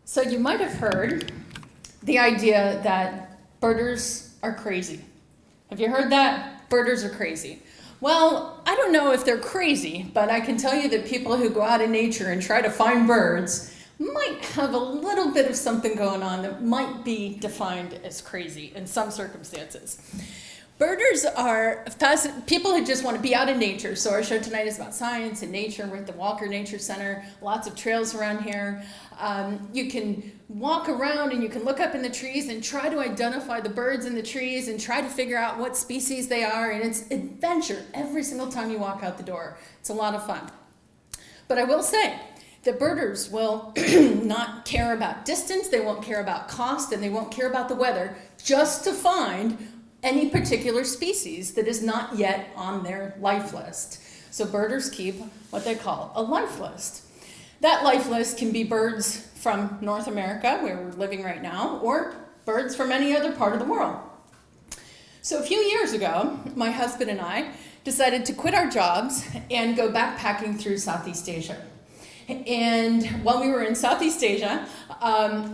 So you might have heard the idea that birders are crazy. Have you heard that? Birders are crazy. Well, I don't know if they're crazy, but I can tell you that people who go out in nature and try to find birds might have a little bit of something going on that might be defined as crazy in some circumstances. Birders are people who just want to be out in nature. So our show tonight is about science and nature. We're at the Walker Nature Center. Lots of trails around here. You can walk around and you can look up in the trees and try to identify the birds in the trees and try to figure out what species they are. And it's adventure every single time you walk out the door. It's a lot of fun. But I will say that birders will not care about distance, they won't care about cost, and they won't care about the weather just to find any particular species that is not yet on their life list. So birders keep what they call a life list. That life list can be birds from North America, where we're living right now, or birds from any other part of the world. So a few years ago, my husband and I decided to quit our jobs and go backpacking through Southeast Asia. And while we were in Southeast Asia,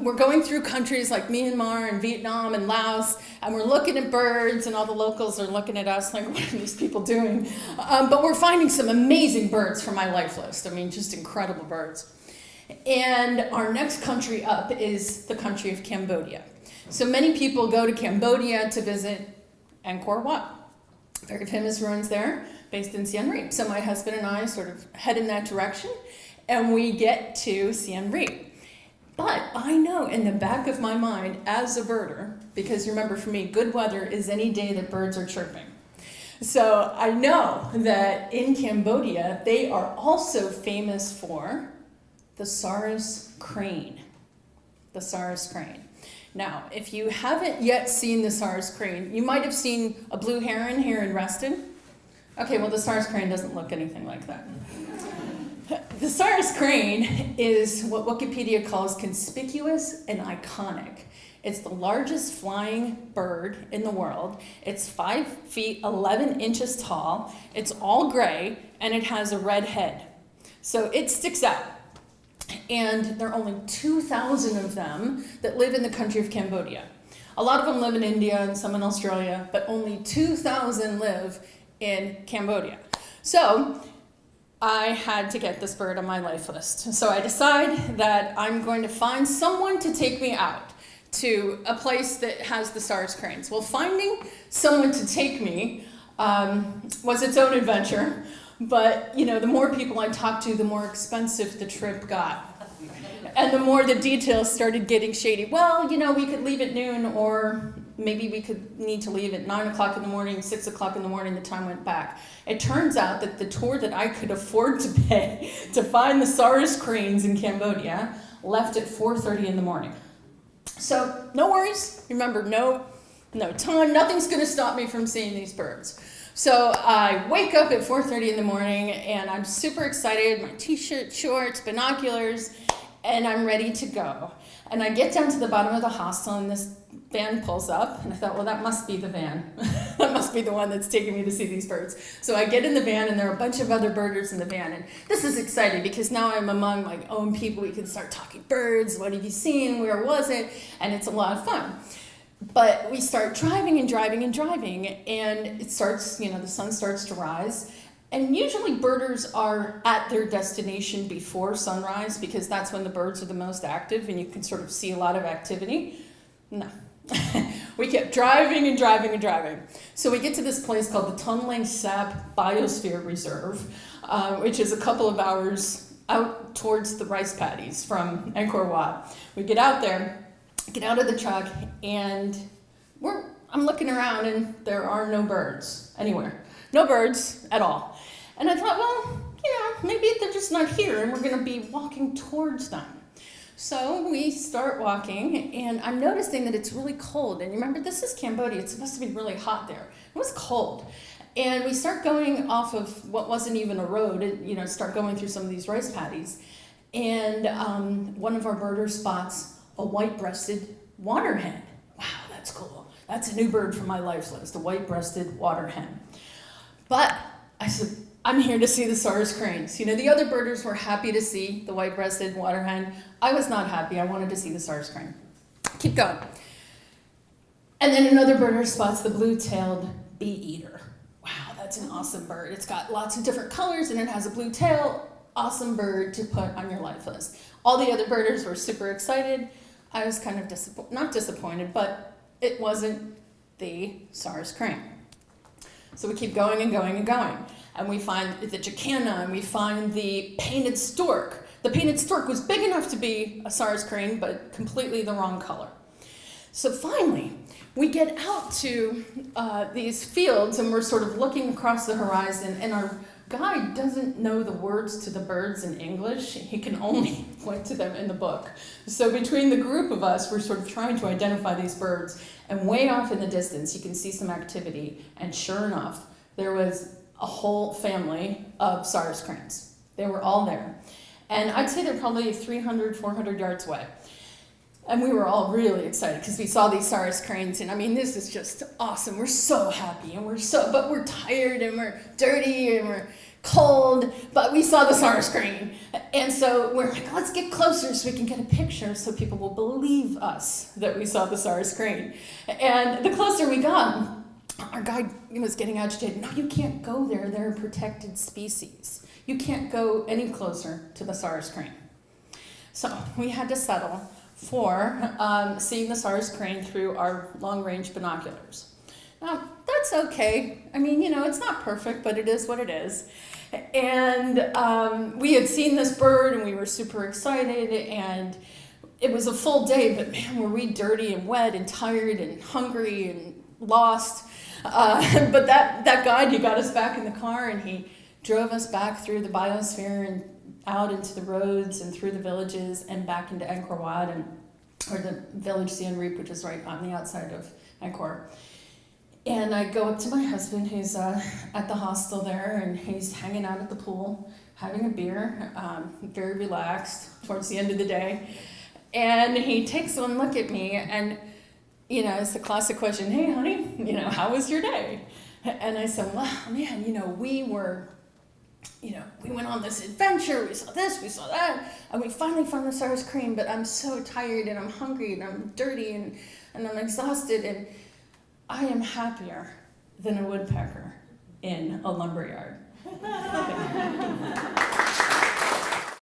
we're going through countries like Myanmar and Vietnam and Laos, and we're looking at birds, and all the locals are looking at us like, what are these people doing? But we're finding some amazing birds from my life list. I mean, just incredible birds. And our next country up is the country of Cambodia. So many people go to Cambodia to visit Angkor Wat. Very famous ruins there, based in Siem Reap. So my husband and I sort of head in that direction, and we get to Siem Reap. But I know in the back of my mind as a birder, because remember for me, good weather is any day that birds are chirping. So I know that in Cambodia, they are also famous for the Cyrus Crane. The Cyrus Crane. Now, if you haven't yet seen the Cyrus Crane, you might have seen a blue heron here in Reston. Okay, well the Cyrus Crane doesn't look anything like that. The Cyrus Crane is what Wikipedia calls conspicuous and iconic. It's the largest flying bird in the world. It's 5 feet 11 inches tall. It's all gray, and it has a red head. So it sticks out. And there are only 2,000 of them that live in the country of Cambodia. A lot of them live in India and some in Australia, but only 2,000 live in Cambodia. So I had to get this bird on my life list. So I decide that I'm going to find someone to take me out to a place that has the Cyrus Cranes. Well, finding someone to take me was its own adventure. But, you know, the more people I talked to, the more expensive the trip got. And the more the details started getting shady. Well, you know, we could leave at noon, or maybe we could need to leave at 9 o'clock in the morning, 6 o'clock in the morning, the time went back. It turns out that the tour that I could afford to pay to find the Cyrus Cranes in Cambodia left at 4:30 in the morning. So, no worries. Remember, no time, nothing's gonna stop me from seeing these birds. So I wake up at 4:30 in the morning, and I'm super excited, my t-shirt, shorts, binoculars, and I'm ready to go. And I get down to the bottom of the hostel, and this van pulls up, and I thought, well, that must be the van. That must be the one that's taking me to see these birds. So I get in the van, and there are a bunch of other birders in the van, and this is exciting because now I'm among my own people. We can start talking birds, what have you seen, where was it, and it's a lot of fun. But we start driving and driving and driving, and it starts, you know, the sun starts to rise. And usually birders are at their destination before sunrise because that's when the birds are the most active and you can sort of see a lot of activity. No. We kept driving and driving and driving. So we get to this place called the Tunlang Sap Biosphere Reserve, which is a couple of hours out towards the rice paddies from Angkor Wat. We get out there, get out of the truck, and I'm looking around, and there are no birds anywhere. No birds at all. And I thought, well, you know, maybe they're just not here, and we're going to be walking towards them. So we start walking, and I'm noticing that it's really cold. And remember, this is Cambodia. It's supposed to be really hot there. It was cold. And we start going off of what wasn't even a road, you know, start going through some of these rice paddies. And one of our birders spots a white-breasted water hen. Wow, that's cool. That's a new bird from my life list, a white-breasted water hen. But I said, I'm here to see the Cyrus Cranes. You know, the other birders were happy to see the white-breasted water hen. I was not happy. I wanted to see the Cyrus Crane. Keep going. And then another birder spots the blue-tailed bee-eater. Wow, that's an awesome bird. It's got lots of different colors and it has a blue tail. Awesome bird to put on your life list. All the other birders were super excited. I was kind of not disappointed, but it wasn't the Cyrus Crane. So we keep going and going and going. And we find the jacana, and we find the painted stork. The painted stork was big enough to be a Cyrus Crane, but completely the wrong color. So finally, we get out to these fields, and we're sort of looking across the horizon, and our guide doesn't know the words to the birds in English. He can only point to them in the book. So between the group of us, we're sort of trying to identify these birds, and way off in the distance, you can see some activity, and sure enough, there was a whole family of Cyrus Cranes. They were all there. And I'd say they're probably 300, 400 yards away. And we were all really excited because we saw these Cyrus Cranes, and I mean, this is just awesome. We're so happy, and but we're tired, and we're dirty, and we're cold, but we saw the Cyrus Crane. And so we're like, let's get closer so we can get a picture so people will believe us that we saw the Cyrus Crane. And the closer we got, our guide was getting agitated. No, you can't go there. They're a protected species. You can't go any closer to the Cyrus Crane. So we had to settle for seeing the Cyrus Crane through our long-range binoculars. Now, that's okay. I mean, you know, it's not perfect, but it is what it is. And we had seen this bird, and we were super excited, and it was a full day, but man, were we dirty and wet and tired and hungry and lost. But that guide, he got us back in the car, and he drove us back through the biosphere and out into the roads and through the villages and back into Angkor Wat, or the village Siem Reap, which is right on the outside of Angkor. And I go up to my husband, who's at the hostel there, and he's hanging out at the pool, having a beer, very relaxed towards the end of the day. And he takes one look at me, and you know, it's the classic question, hey, honey, you know, how was your day? And I said, well, man, you know, we went on this adventure, we saw this, we saw that, and we finally found the Cyrus Crane, but I'm so tired, and I'm hungry, and I'm dirty, and I'm exhausted, and I am happier than a woodpecker in a lumberyard.